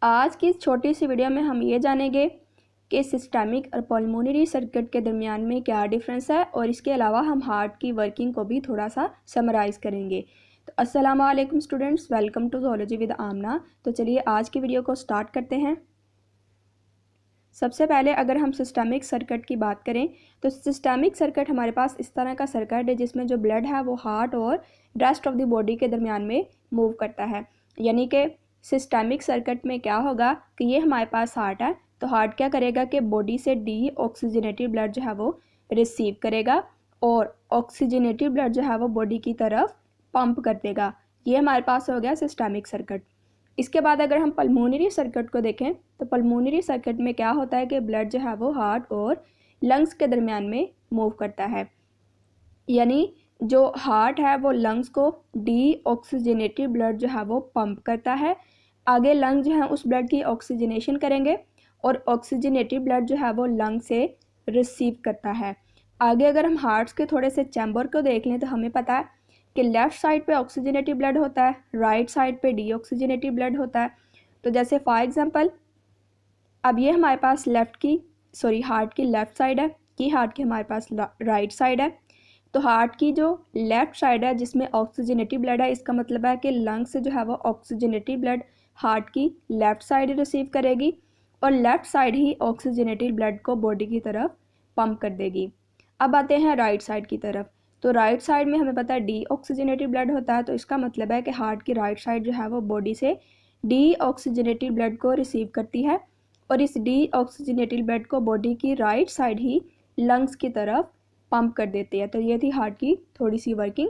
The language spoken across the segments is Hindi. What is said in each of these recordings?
आज की इस छोटी सी वीडियो में हम ये जानेंगे कि सिस्टमिक और पल्मोनरी सर्किट के दरमियान में क्या डिफरेंस है, और इसके अलावा हम हार्ट की वर्किंग को भी थोड़ा सा समराइज़ करेंगे। तो अस्सलाम वालेकुम students, welcome to zoology with Amna. तो चलिए आज की वीडियो को स्टार्ट करते हैं। सबसे पहले अगर हम सिस्टमिक सर्किट की बात करें तो सिस्टमिक सर्किट हमारे पास इस तरह का सर्किट है जिसमें जो ब्लड है वो हार्ट और रेस्ट ऑफ द बॉडी के दरमियान में मूव करता है। यानी कि सिस्टमिक सर्किट में क्या होगा कि ये हमारे पास हार्ट है, तो हार्ट क्या करेगा कि बॉडी से डी ऑक्सीजनेटेड ब्लड जो है वो रिसीव करेगा और ऑक्सीजनेटेड ब्लड जो है वो बॉडी की तरफ पंप कर देगा। ये हमारे पास हो गया सिस्टमिक सर्किट। इसके बाद अगर हम पल्मोनरी सर्किट को देखें तो पल्मोनरी सर्किट में क्या होता है कि ब्लड जो है वो हार्ट और लंग्स के दरमियान में मूव करता है। यानी जो हार्ट है वो लंग्स को डी ऑक्सीजनेटेड ब्लड जो है वो पंप करता है। आगे लंग जो है उस ब्लड की ऑक्सीजनेशन करेंगे और ऑक्सीजनेटेड ब्लड जो है वो लंग से रिसीव करता है। आगे अगर हम हार्ट्स के थोड़े से चैम्बर को देख लें तो हमें पता है कि लेफ़्ट साइड पे ऑक्सीजनेटेड ब्लड होता है, राइट साइड पे डी ऑक्सीजनेटेड ब्लड होता है। तो जैसे फॉर एग्जांपल अब ये हमारे पास हार्ट की लेफ़्ट साइड है, ये हार्ट की हमारे पास राइट साइड है। तो हार्ट की जो लेफ़्ट साइड है जिसमें ऑक्सीजनेटेड ब्लड है, इसका मतलब है कि लंग से जो है वो ऑक्सीजनेटेड ब्लड हार्ट की लेफ़्ट साइड रिसीव करेगी और लेफ़्ट साइड ही ऑक्सीजनेटेड ब्लड को बॉडी की तरफ पंप कर देगी। अब आते हैं राइट साइड की तरफ। तो राइट साइड में हमें पता है डी ऑक्सीजनेटेड ब्लड होता है, तो इसका मतलब है कि हार्ट की राइट साइड जो है वो बॉडी से डी ऑक्सीजनेटेड ब्लड को रिसीव करती है और इस डी ऑक्सीजनेटेड ब्लड को बॉडी की राइट साइड ही लंग्स की तरफ पंप कर देती है। तो ये थी हार्ट की थोड़ी सी वर्किंग।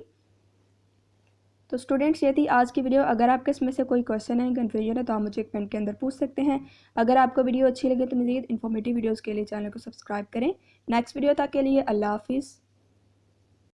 तो स्टूडेंट्स ये थी आज की वीडियो। अगर आपके इसमें से कोई क्वेश्चन है, कन्फ्यूजन है, तो आप मुझे कमेंट के अंदर पूछ सकते हैं। अगर आपको वीडियो अच्छी लगे तो मज़ीद इन्फॉर्मेटिव वीडियोज़ के लिए चैनल को सब्सक्राइब करें। नेक्स्ट वीडियो तक के लिए अल्लाह हाफिज़।